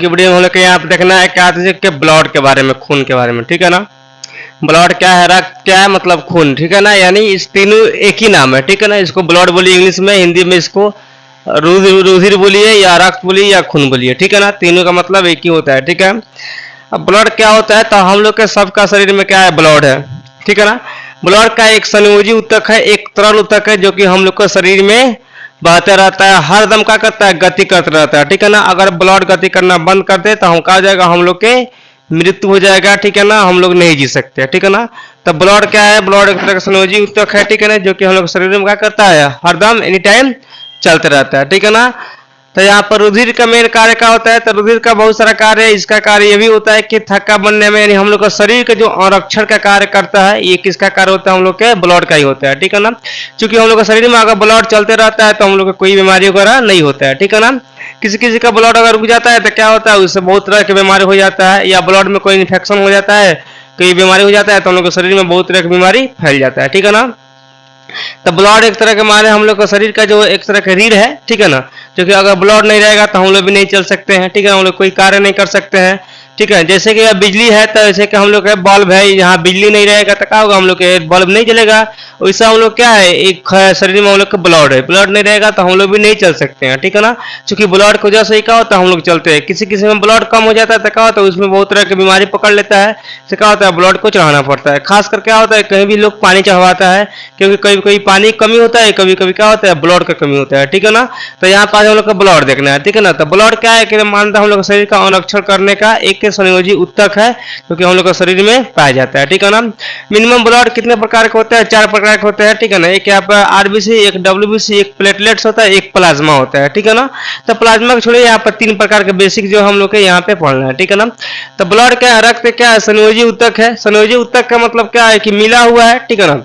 की वीडियो में हम लोग यहाँ पे देखना है क्या के ब्लड के बारे में, खून के बारे में, ठीक है ना। ब्लड क्या है, रक्त क्या है, मतलब खून, ठीक है ना। यानी इस तीनों एक ही नाम है, ठीक है ना। इसको ब्लड बोलिए इंग्लिश में, हिंदी में इसको रुधिर बोलिए या रक्त बोलिए या खून बोलिए, ठीक है ना। तीनों का मतलब एक ही होता है, ठीक है। अब ब्लड क्या होता है, तो हम लोग के सबका शरीर में क्या है, ब्लड है, ठीक है ना। ब्लड का एक संयोजी ऊतक है, एक तरल ऊतक है, जो कि हम लोग के शरीर में बहता रहता है, हर दम क्या करता है, गति करता रहता है, ठीक है ना। अगर ब्लड गति करना बंद कर दे तो हम कहा जाएगा, हम लोग के मृत्यु हो जाएगा, ठीक है ना, हम लोग नहीं जी सकते, ठीक है ना। तो ब्लड क्या है, ब्लड एक तरह का संयोजी ऊतक है, ठीक है ना, जो कि हम लोग शरीर में क्या करता है, हरदम एनी टाइम चलते रहता है, ठीक है ना। तो यहाँ पर रुधिर का मेन कार्य क्या होता है, तो रुधिर का बहुत सारा कार्य है। इसका कार्य ये भी होता है कि थक्का बनने में, यानी हम लोग का शरीर का जो आरक्षण का कार्य करता है, ये किसका कार्य होता है, हम लोग के ब्लड का ही होता है, ठीक है ना। क्योंकि हम लोग का शरीर में अगर ब्लड चलते रहता है तो हम लोग को कोई बीमारी वगैरह नहीं होता है, ठीक है ना। किसी किसी का ब्लड अगर रुक जाता है तो क्या होता है, उससे बहुत तरह की बीमारी हो जाता है, या ब्लड में कोई इन्फेक्शन हो जाता है, कोई बीमारी हो जाता है, तो हम लोग के शरीर में बहुत तरह की बीमारी फैल जाता है, ठीक है ना। तो ब्लड एक तरह के माने हम लोग का शरीर का जो एक तरह का रीढ़ है, ठीक है ना। जो कि अगर ब्लड नहीं रहेगा तो हम लोग भी नहीं चल सकते हैं, ठीक है, हम लोग कोई कार्य नहीं कर सकते हैं, ठीक है। जैसे कि बिजली है, तो जैसे कि हम लोग का बल्ब है, यहाँ बिजली नहीं रहेगा तो क्या होगा, हम लोग के बल्ब नहीं जलेगा। वैसा हम लोग क्या है, एक शरीर में हम लोग का ब्लड है, ब्लड नहीं रहेगा तो हम लोग भी नहीं चल सकते हैं, ठीक है ना। क्योंकि ब्लड की वजह से ही क्या होता है, हम लोग चलते हैं। किसी किसी में ब्लड कम हो जाता है तो क्या होता है, उसमें बहुत तरह की बीमारी पकड़ लेता है, इससे क्या होता है, ब्लड को चढ़ाना पड़ता है। खासकर क्या होता है, कहीं भी लोग पानी चढ़वाता है, क्योंकि कभी कभी पानी की कमी होता है, कभी कभी क्या होता है, ब्लड का कमी होता है, ठीक है ना। तो यहाँ पर हम लोग का ब्लड देखना है, ठीक है ना। तो ब्लड क्या है कि मानता हम लोग शरीर का अनुरक्षण करने का एक संयोजी ऊतक है, क्योंकि हम लोग का शरीर में पाया जाता है, ठीक है ना। मिनिमम ब्लड कितने प्रकार के होते हैं, 4 प्रकार के होते हैं, ठीक है ना। एक यहाँ पर आरबीसी, एक डब्ल्यूबीसी, एक प्लेटलेट्स होता है, एक प्लाज्मा होता है, ठीक है ना। तो प्लाज्मा को छोड़िए, यहाँ पर 3 प्रकार के बेसिक जो हम लोग के यहाँ पे पढ़ना है, ठीक है ना। तो ब्लड क्या है, रक्त क्या है, संयोजी ऊतक है। संयोजी ऊतक का मतलब क्या है कि मिला हुआ है, ठीक है ना।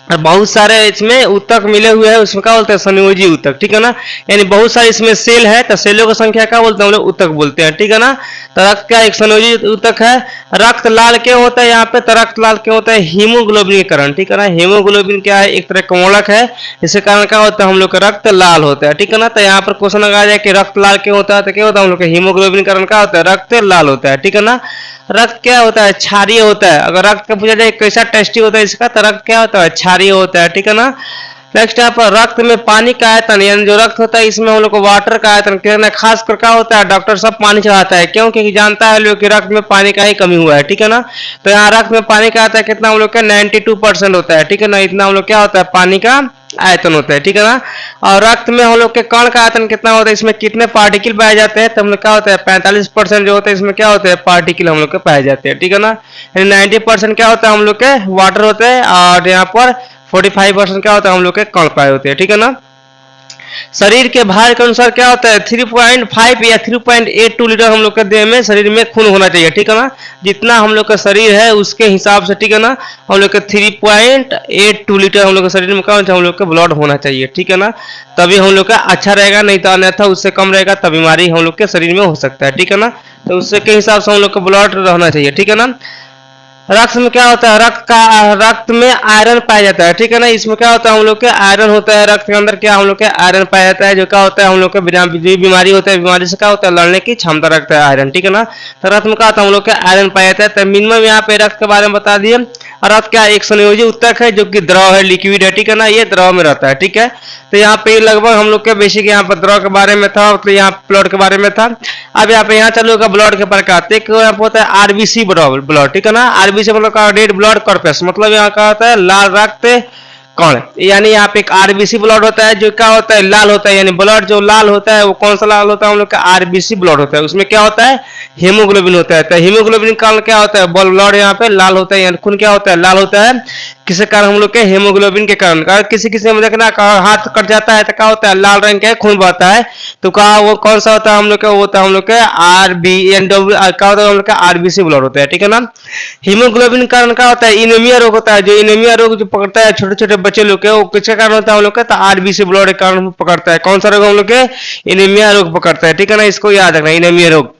और बहुत सारे इसमें ऊतक मिले हुए हैं, उसमें क्या बोलते हैं, संयोजी ऊतक, ठीक है ना। यानी बहुत सारे इसमें सेल है, तो सेलों की संख्या क्या बोलते हैं, हम लोग ऊतक बोलते हैं, ठीक है ना। तो रक्त का एक संयोजी ऊतक है। रक्त लाल क्यों होता है, यहाँ पे तो रक्त लाल क्यों होता है, हीमोग्लोबिन के कारण, ठीक है ना। हीमोग्लोबिन क्या है, एक तरह का मोलक है, इसके कारण क्या होता है, हम लोग का रक्त लाल होता है, ठीक है ना। तो यहाँ पर क्वेश्चन लगा जाए कि रक्त लाल क्यों होता है, तो क्या होता है, हम लोग का हीमोग्लोबिन के कारण क्या होता है, रक्त लाल होता है, ठीक है ना। रक्त क्या होता है, क्षारीय होता है। अगर रक्त का पूछा जाए कैसा टेस्टी होता है इसका, तो रक्त क्या होता है, क्षारीय होता है, ठीक है ना। नेक्स्ट यहाँ पर रक्त में पानी का आयतन, यानी जो रक्त होता है इसमें हम लोग को वाटर का आयतन कितना खास कर क्या होता है, डॉक्टर सब पानी चढ़ाता है, क्यों, क्योंकि जानता है लोग कि रक्त में पानी का ही कमी हुआ है, ठीक है ना। तो यहाँ रक्त में पानी का आता है कितना, हम लोग का 92% होता है, ठीक है ना। इतना हम लोग क्या होता है, पानी का आयतन होता है, ठीक है ना। और रक्त में हम लोग के कण का आयतन कितना होता है, इसमें कितने पार्टिकल पाए जाते हैं, तो हम लोग क्या होता है, 45% जो होता है इसमें क्या होता है, पार्टिकल हम लोग के पाए जाते हैं, ठीक है ना। 90% क्या होता है, हम लोग के वाटर होते हैं, और यहाँ पर 45% क्या होता है, हम लोग के कण पाए होते हैं, ठीक है ना। शरीर के भार के अनुसार क्या होता है, 3.5 या 3.82 लीटर हम लोग के देह में शरीर में खून होना चाहिए, ठीक है ना। जितना हम लोग का शरीर है उसके हिसाब से, ठीक है ना, हम लोग के 3.82 लीटर हम लोग के शरीर में क्या हम लोग का ब्लड होना चाहिए, ठीक है ना। तभी हम लोग का अच्छा रहेगा, नहीं तो अन्यथा उससे कम रहेगा तो बीमारी हम लोग के शरीर में हो सकता है, ठीक है ना। तो उससे के हिसाब से हम लोग का ब्लड रहना चाहिए, ठीक है ना। रक्त में क्या होता है, रक्त में आयरन पाया जाता है, ठीक है ना। इसमें क्या होता है, हम लोग के आयरन होता है, रक्त के अंदर क्या हम लोग के आयरन पाया जाता है, जो क्या होता है, हम लोग के बीमारी होता है, बीमारी से क्या होता है, लड़ने की क्षमता रखता है आयरन, ठीक है ना। तो रक्त में क्या होता है, हम लोग के आयरन पाया जाता है। तो मिनिमम यहाँ पे रक्त के बारे में बता दिए। और रक्त क्या एक संयोजी ऊतक है, जो कि द्रव है, लिक्विड है, ठीक है ना, ये द्रव में रहता है, ठीक है। तो यहाँ पे लगभग हम लोग के बेसिक यहाँ पर द्रव के बारे में था, मतलब यहाँ ब्लड के बारे में था। अब यहाँ पे यहाँ चलोगा ब्लड के प्रकार, एक होता है आरबीसी ब्लड, ठीक है ना। आरबीसी मतलब रेड ब्लड कॉर्पस, मतलब यहाँ का होता है लाल रक्त कौन, यानी यहाँ पे एक आरबीसी ब्लड होता है, जो क्या होता है, लाल होता है। यानी ब्लड जो लाल होता है वो कौन सा लाल होता है, हम लोग का आरबीसी ब्लड होता है। उसमें क्या होता है, हीमोग्लोबिन होता है। तो हीमोग्लोबिन का कारण क्या होता है, ब्लड यहाँ पे लाल होता है, यानी खून क्या होता है, लाल होता है। किसी कारण हम लोग के हीमोग्लोबिन के कारण, किसी किसी में देखना हाथ कट जाता है तो क्या होता है, लाल रंग का खून बहता है, तो कहा वो कौन सा होता है, हम लोग का वो होता है हम लोग के क्या होता है, हम लोग का आरबीसी ब्लड होता है, ठीक है ना। हीमोग्लोबिन के कारण क्या होता है, इनेमिया रोग होता है। जो इनेमिया रोग जो पकड़ता है छोटे छोटे बच्चे लोग के, वो किसके कारण होता है, हम लोग का, तो आरबीसी ब्लड के कारण पकड़ता है। कौन सा रोग हम लोग के, इनेमिया रोग पकड़ता है, ठीक है ना। इसको याद रखना, इनेमिया रोग।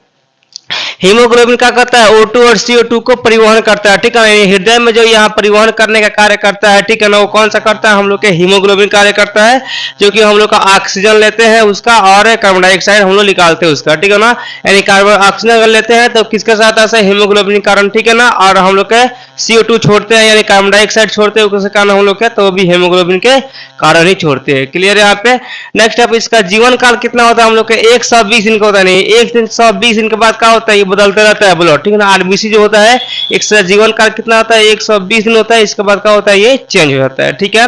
हीमोग्लोबिन क्या करता है, O2 और CO2 को परिवहन करता है, ठीक है ना। हृदय में जो यहाँ परिवहन करने का कार्य करता है, ठीक है ना, वो कौन सा करता है, हम लोग के हीमोग्लोबिन कार्य करता है, जो कि हम लोग का ऑक्सीजन लेते हैं उसका और कार्बन डाइऑक्साइड हम लोग निकालते हैं उसका, ठीक है ना। यानी कार्बन ऑक्सीजन अगर लेते हैं तो किसके साथ ऐसा हीमोग्लोबिन कारण, ठीक है ना, और हम लोग के CO2 छोड़ते हैं यानी कार्बन डाइऑक्साइड छोड़ते हैं उसके कारण हम लोग के, तो भी हीमोग्लोबिन के कारण ही छोड़ते हैं। क्लियर है यहाँ पे। नेक्स्ट अब इसका जीवन काल कितना होता है हम लोग के, 120 दिन का होता है। नहीं, 120 दिन के बाद क्या होता है, ये बदलते रहता है ब्लड, ठीक है ना। आरबीसी जो होता है इसका जीवन काल कितना होता है, 120 दिन होता है, इसके बाद क्या होता है, ये चेंज हो जाता है, ठीक है।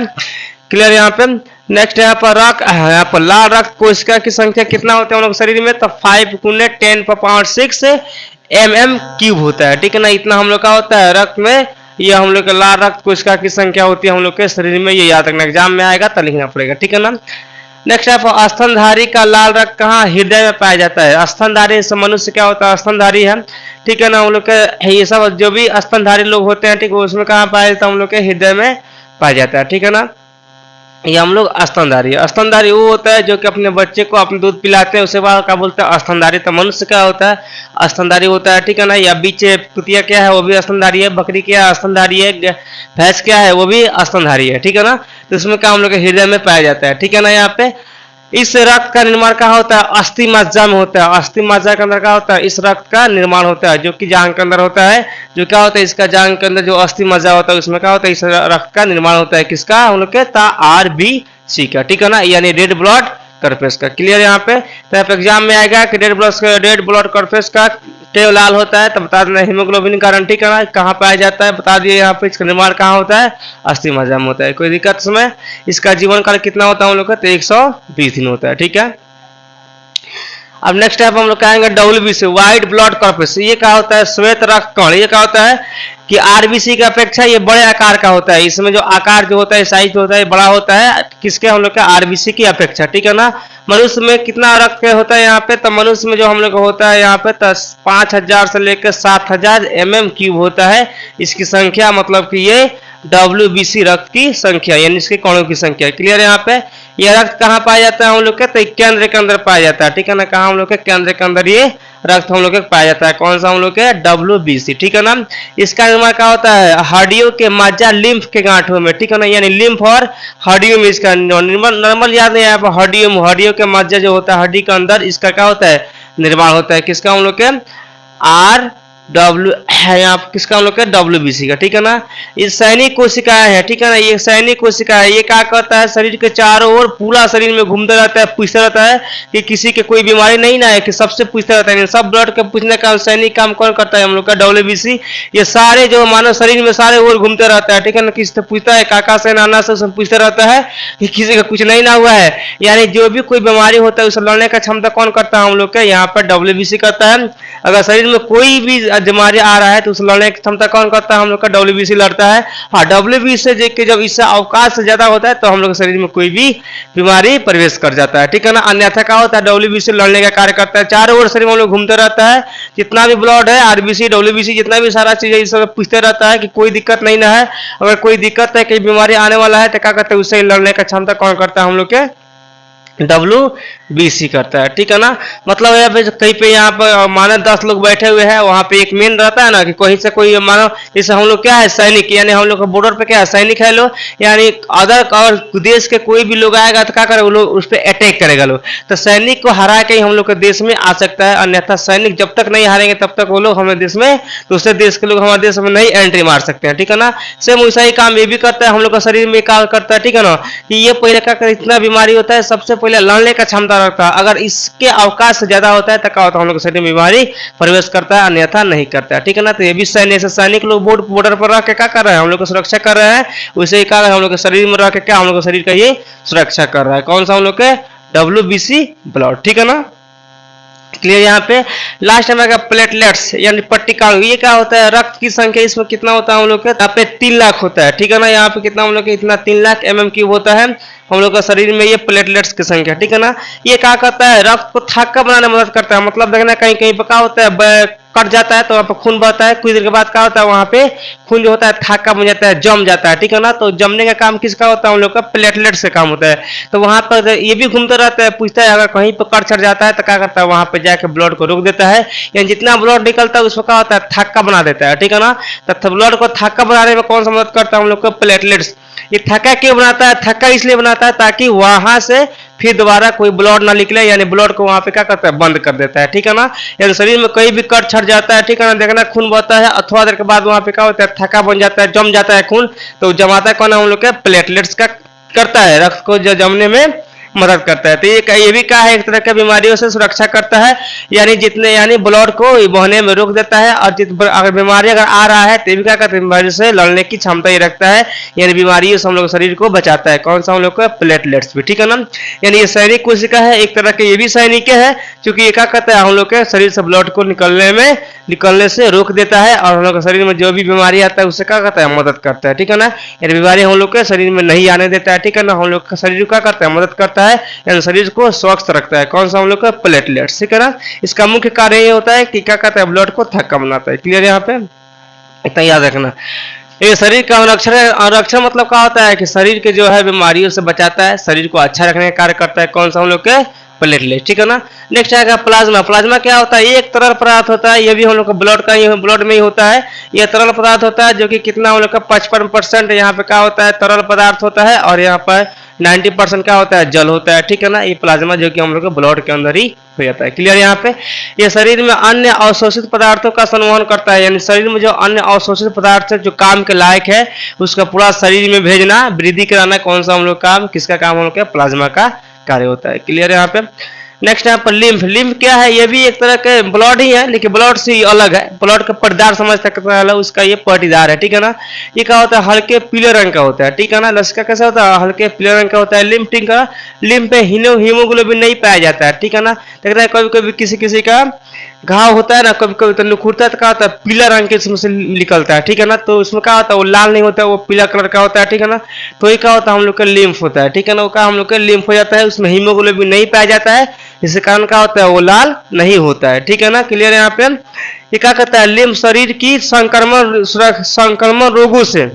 क्लियर यहाँ पे। नेक्स्ट यहाँ पर यहाँ पर लाल रक्त कोशिका की संख्या कितना होता है हम लोग शरीर में, तो 5 × 10⁻6 mm³ होता है, ठीक है ना। इतना हम लोग का होता है रक्त में, ये हम लोग का लाल रक्त कोशिका की संख्या होती है हम लोग के शरीर में, ये याद रखना, एग्जाम में आएगा तो लिखना पड़ेगा, ठीक है ना। नेक्स्ट है स्तनधारी का लाल रक्त कहाँ, हृदय में पाया जाता है। स्तनधारी से मनुष्य क्या होता है, स्तनधारी है, ठीक है ना। हम लोग के ये सब जो भी स्तनधारी लोग होते हैं, ठीक है, उसमें कहाँ पाया जाता है, हम लोग के हृदय में पाया जाता है, ठीक है ना। ये हम लोग स्तनधारी है। स्तनधारी वो होता है जो कि अपने बच्चे को अपने दूध पिलाते हैं, उसके बाद क्या बोलते हैं, स्तनधारी। तो मनुष्य क्या होता है, स्तनधारी होता है, ठीक है ना। या बीच कुतिया क्या है, वो भी स्तनधारी है। बकरी क्या है, स्तनधारी है। भैंस क्या है, वो भी स्तनधारी है, ठीक है ना। तो इसमें क्या हम लोग के हृदय में पाया जाता है, ठीक है ना। यहाँ पे इस रक्त का निर्माण कहाँ होता है, अस्थि मज्जा में होता है। अस्थि मज्जा के अंदर क्या होता है, इस रक्त का निर्माण होता है, जो कि जांग के अंदर होता है। जो क्या होता है, इसका जांग के अंदर जो अस्थि मज्जा होता है उसमें क्या होता है, इस रक्त का निर्माण होता है, किसका, हम लोग के आरबीसी का, ठीक है ना, यानी रेड ब्लड कर्पेस का। क्लियर यहाँ पे। तो एग्जाम में आएगा कि रेड ब्लड कर्पेस का टेव लाल होता है, तो बता देना हीमोग्लोबिन कारण, ठीक है ना। कहाँ पाया जाता है बता दिए यहाँ पे, इसका निर्माण कहाँ होता है, अस्थि मज्जा में होता है। कोई दिक्कत इसमें। इसका जीवन काल कितना होता है हम लोग का, तो 120 दिन होता है, ठीक है। अब नेक्स्ट टाइप हम लोग कहेंगे WBC, व्हाइट ब्लड कॉर्पस। ये क्या होता है, श्वेत रक्त कण। ये क्या होता है कि आरबीसी की अपेक्षा ये बड़े आकार का होता है। इसमें जो आकार जो होता है, साइज जो होता है, बड़ा होता है, किसके, हम लोग का आरबीसी की अपेक्षा, ठीक है ना। मनुष्य में कितना रक्त होता है यहाँ पे, तो मनुष्य में जो हम लोग का होता है यहाँ पे 5000 से लेकर 7000 mm³ होता है इसकी संख्या, मतलब कि ये WBC रक्त की संख्या यानी इसके कणों की संख्या। क्लियर है यहाँ पे। यह रक्त कहाँ पाया जाता है हम लोग के, तो केंद्र के अंदर पाया जाता है, ठीक है ना। कहाँ हम लोग के केंद्र के अंदर ये रक्त हम लोग के पाया जाता है। कौन सा हम लोग के, WBC, ठीक है ना। इसका निर्माण क्या होता है, हड्डियों के मज्जा लिम्फ के गांठों में, ठीक है ना, यानी लिम्फ और हड्डियों में इसका नॉर्मल याद नहीं है, हड्डियों के मज्जा जो होता है हड्डी के अंदर, इसका क्या होता है, निर्माण होता है, किसका, हम लोग के यहाँ किसका, हम लोग का WBC का, ठीक है ना। ये सैनिक कोशिकाएं है, ठीक है ना। ये सैनिक कोशिका है, ये क्या करता है, शरीर के चारों ओर पूरा शरीर में घूमता रहता है, पूछता रहता है कि किसी के कोई बीमारी नहीं ना है, कि सबसे पूछता रहता है। सब ब्लड के पूछने का सैनिक काम कौन करता है, हम लोग का WBC। ये सारे जो मानव शरीर में सारे ओर घूमते रहता है, ठीक है ना। किसी से पूछता है, काका से नाना से पूछता रहता है कि किसी का कुछ नहीं ना हुआ है, यानी जो भी कोई बीमारी होता है उसे लड़ने का क्षमता कौन करता है, हम लोग का यहाँ पर WBC करता है। अगर शरीर में कोई भी बीमारी आ रहा है तो उस लड़ने की क्षमता कौन करता है, हम लोग का WBC लड़ता है। हाँ, WBC से जब इससे अवकाश से ज्यादा होता है तो हम लोग के शरीर में कोई भी बीमारी प्रवेश कर जाता है, ठीक है ना। अन्यथा क्या होता है, WBC लड़ने का कार्य करता है, चारों ओर शरीर में हम लोग घूमते रहता है। जितना भी ब्लड है, RBC WBC जितना भी सारा चीज है, इस सब पूछते रहता है कि कोई दिक्कत नहीं ना है। अगर कोई दिक्कत है, कोई बीमारी आने वाला है तो क्या करते हैं, उससे लड़ने का क्षमता कौन करता है, हम लोग के WBC करता है, ठीक है ना। मतलब कहीं पे यहाँ पर मानो 10 लोग बैठे हुए हैं, वहां पे एक मेन रहता है ना, कि कोई से कोई मानो, जैसे हम लोग क्या है, सैनिक, यानी हम लोग का बॉर्डर पे क्या है, सैनिक है लोग, यानी अदर और देश के कोई भी लोग आएगा तो क्या करे, वो लोग उस पर अटैक करेगा लोग। तो सैनिक को हरा के ही हम लोग के देश में आ सकता है, अन्यथा सैनिक जब तक नहीं हारेंगे तब तक वो लोग हमारे देश में, दूसरे देश के लोग हमारे देश में नहीं एंट्री मार सकते हैं, ठीक है ना। सेम वैसा ही काम ये भी करता है, हम लोग का शरीर में काम करता है, ठीक है ना। कि ये पहले क्या करे, इतना बीमारी होता है, सबसे पहले लड़ने का क्षमता रखता है। अगर इसके अवकाश से ज्यादा होता है तो क्या होता है, हम लोग शरीर में बीमारी प्रवेश करता है, अन्यथा नहीं करता है, ठीक है ना। तो ये भी सैनिक लोग बॉर्डर पर रह के क्या कर रहे हैं, हम लोग को सुरक्षा कर रहे हैं। वैसे ही क्या हम लोग के शरीर में रह के क्या हम लोग शरीर का ये सुरक्षा कर रहा है। कौन सा, हम लोग के WBC ब्लड, ठीक है ना। क्लियर यहाँ पे। लास्ट में प्लेटलेट्स यानी पट्टिका, ये क्या होता है, रक्त की संख्या इसमें कितना होता है हम लोग के, यहाँ पे 3 लाख होता है, ठीक है ना। यहाँ पे कितना हम लोग के, इतना 3 लाख mm³ होता है हम लोग का शरीर में, ये प्लेटलेट्स की संख्या, ठीक है ना। ये क्या करता है, रक्त को थक्का बनाने में मदद करता है। मतलब देखना कहीं कहीं पे क्या होता है, कट जाता है तो वहाँ पे खून बहता है, कुछ देर के बाद क्या होता है वहाँ पे खून जो होता है थाका बन जाता है, जम जाता है, ठीक है ना। तो जमने का काम किसका होता है, हम लोग का प्लेटलेट से काम होता है। तो वहाँ पर ये भी घूमते रहता है, पूछता है अगर कहीं पर कट छट जाता है तो क्या करता है वहाँ पे जाके ब्लड को रोक देता है, यानी जितना ब्लड निकलता है उसको क्या होता है थक्का बना देता है, ठीक है ना। तो ब्लड को थक्का बनाने में कौन सा मदद करता है हम लोग का प्लेटलेट्स। ये थक्का क्यों बनाता है, थक्का इसलिए बनाता है ताकि वहां से फिर दोबारा कोई ब्लड ना निकले, यानी ब्लड को वहां पे क्या करता है बंद कर देता है, ठीक है ना। यानी शरीर में कहीं भी कट छट जाता है, ठीक है ना, देखना खून बहता है और थोड़ा देर के बाद वहां पे क्या होता है थक्का बन जाता है, जम जाता है खून। तो जमाता कौन है हम लोग के प्लेटलेट्स का करता है, रक्त को जमने में मदद करता है। तो ये भी क्या है एक तरह के बीमारियों से सुरक्षा करता है, यानी ब्लड को बहने में रोक देता है। और अगर बीमारी अगर आ रहा है तो भी क्या करता है बीमारी से लड़ने की क्षमता ही रखता है, यानी बीमारियों से हम लोग शरीर को बचाता है। कौन सा हम लोग का प्लेटलेट्स भी, ठीक है ना। यानी ये सैनिक कोशिका है एक तरह के, ये भी सैनिक है क्योंकि ये क्या करता है हम लोग के शरीर से ब्लड को निकलने से रोक देता है और हम लोग के शरीर में जो भी बीमारी आता है उससे क्या करता है मदद करता है, ठीक है ना। यानी बीमारी हम लोग के शरीर में नहीं आने देता है, ठीक है ना। हम लोग का शरीर क्या करता है मदद करता है, यानी शरीर को स्वस्थ रखता है। कौन सा हम लोग का प्लेटलेट्स, ठीक है ना। इसका मुख्य कार्य ये होता है कि क्या करता है ब्लड को थक्का बनाता है। क्लियर यहाँ पे, इतना याद रखना। ये शरीर का आरक्षण है। आरक्षण मतलब क्या होता है कि शरीर के जो है बीमारियों से बचाता है, शरीर को अच्छा रखने का कार्य करता है। कौन सा हम लोग के प्लेटलेट, ठीक है ना। नेक्स्ट आएगा प्लाज्मा। प्लाज्मा क्या होता है, ये एक तरल पदार्थ होता है, ये भी हम लोग का ब्लड का ही ब्लड में ही होता है। ये तरल पदार्थ होता है जो कि कितना हम लोग का 55% यहाँ पे क्या होता है तरल पदार्थ होता है और यहाँ पर 90% क्या होता है जल होता है, ठीक है ना। ये प्लाज्मा जो कि हम लोग के ब्लड के अंदर ही हो जाता है। क्लियर यहाँ पे। ये शरीर में अन्य अवशोषित पदार्थों का संवहन करता है, यानी शरीर में जो अन्य अवशोषित पदार्थ है जो काम के लायक है उसका पूरा शरीर में भेजना, वृद्धि कराना, कौन सा हम लोग काम, किसका काम हम लोग का प्लाज्मा का कार्य होता है। क्लियर यहाँ पे। नेक्स्ट यहाँ पर लिम्फ। लिम्फ क्या है, ये भी एक तरह के ब्लड ही है लेकिन ब्लड से अलग है। ब्लड का पट्टीदार समझ सकते हैं, उसका ये पट्टीदार है, ठीक है ना। ये क्या होता है हल्के पीले रंग का होता है, ठीक है ना। लसिका कैसा होता है हल्के पीले रंग का होता है। लिम्फ, ठीक है। लिम्फ पे हीमोग्लोबिन नहीं पाया जाता है, ठीक है ना। देखते हैं कभी कभी किसी का घाव होता है ना, कभी कभी तो नुखुरता है तो क्या होता है पीला रंग के इसमें से निकलता है, ठीक है ना। तो उसमें क्या होता है वो लाल नहीं होता है, वो पीला कलर का होता है, ठीक है ना। तो ये क्या होता है हम लोग का लिम्फ होता है, ठीक है ना। वो क्या हम लोग का लिम्फ हो जाता है, उसमें हीमोग्लोबिन नहीं पाया जाता है, इसके कारण क्या होता है वो लाल नहीं होता है, ठीक है ना। क्लियर है यहाँ पे। ये क्या कहता है लिम्फ शरीर की संक्रमण रोगों से,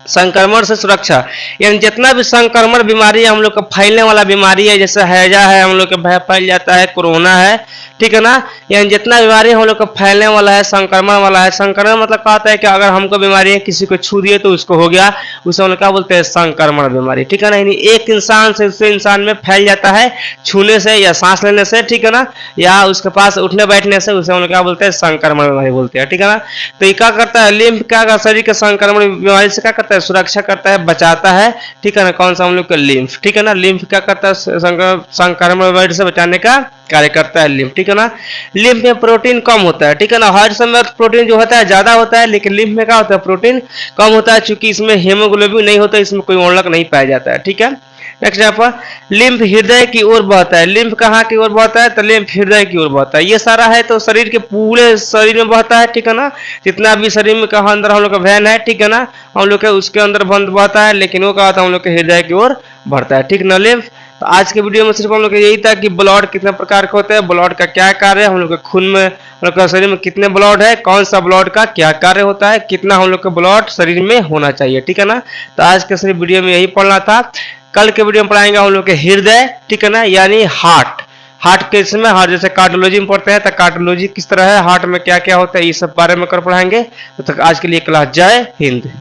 संक्रमण से सुरक्षा, यानी जितना भी संक्रमण बीमारी है हम लोग का फैलने वाला बीमारी है, जैसे हैजा है हम लोग के भय फैल जाता है, कोरोना है, ठीक है ना। यानी जितना बीमारी हम लोग का फैलने वाला है संक्रमण वाला है। संक्रमण मतलब क्या होता है कि अगर हमको बीमारी है किसी को छू दिए तो उसको हो गया, उसे हम लोग क्या बोलते हैं संक्रमण बीमारी, ठीक है ना। यानी एक इंसान से दूसरे इंसान में फैल जाता है छूने से या सांस लेने से, ठीक है ना, या उसके पास उठने बैठने से, उसे हम लोग क्या बोलते हैं संक्रमण बीमारी बोलते हैं, ठीक है ना। तो ये क्या करता है लिम्फ क्या शरीर के संक्रमण बीमारी से क्या करता है सुरक्षा करता है, बचाता है, ठीक है ना। कौन सा हम लोग का लिम्फ, ठीक है ना। लिम्फ क्या करता है संक्रमण बीमारी से बचाने का कार्य करता है लिम्फ, ठीक है ना। लिम्फ में प्रोटीन कम होता है, ठीक है ना। हर समय प्रोटीन जो होता है ज्यादा होता है लेकिन लिम्फ में क्या होता है प्रोटीन कम होता है, क्योंकि इसमें हीमोग्लोबिन नहीं होता, इसमें कोई वर्णक नहीं पाया जाता है, ठीक है। नेक्स्ट यहाँ पर लिम्फ हृदय की ओर बहता है। लिम्फ कहाँ की ओर बहता है तो लिम्फ हृदय की ओर बहता है। ये सारा है तो शरीर के पूरे शरीर में बहता है, ठीक है ना। जितना भी शरीर में कहा अंदर हम लोग का वैन है, ठीक है ना, हम लोग के उसके अंदर बंद बहता है, लेकिन वो क्या होता है हम लोग के हृदय की ओर बढ़ता है, ठीक ना लिम्फ। तो आज के वीडियो में सिर्फ हम लोग यही था कि ब्लड कितने प्रकार के होते हैं, ब्लड का क्या कार्य है, हम लोग के खून में हम लोग का शरीर में कितने ब्लड है, कौन सा ब्लड का क्या कार्य होता है, कितना हम लोग का ब्लड शरीर में होना चाहिए, ठीक है ना। तो आज के सिर्फ वीडियो में यही पढ़ना था। कल के वीडियो में पढ़ाएंगे हम लोग के हृदय, ठीक है ना, यानी हार्ट के इसमें हार्ट जैसे कार्डियोलॉजी में पढ़ते हैं तो कार्डियोलॉजी किस तरह है, हार्ट में क्या क्या होता है, ये सब बारे में कर पढ़ाएंगे। तो तक आज के लिए क्लास जय हिंद।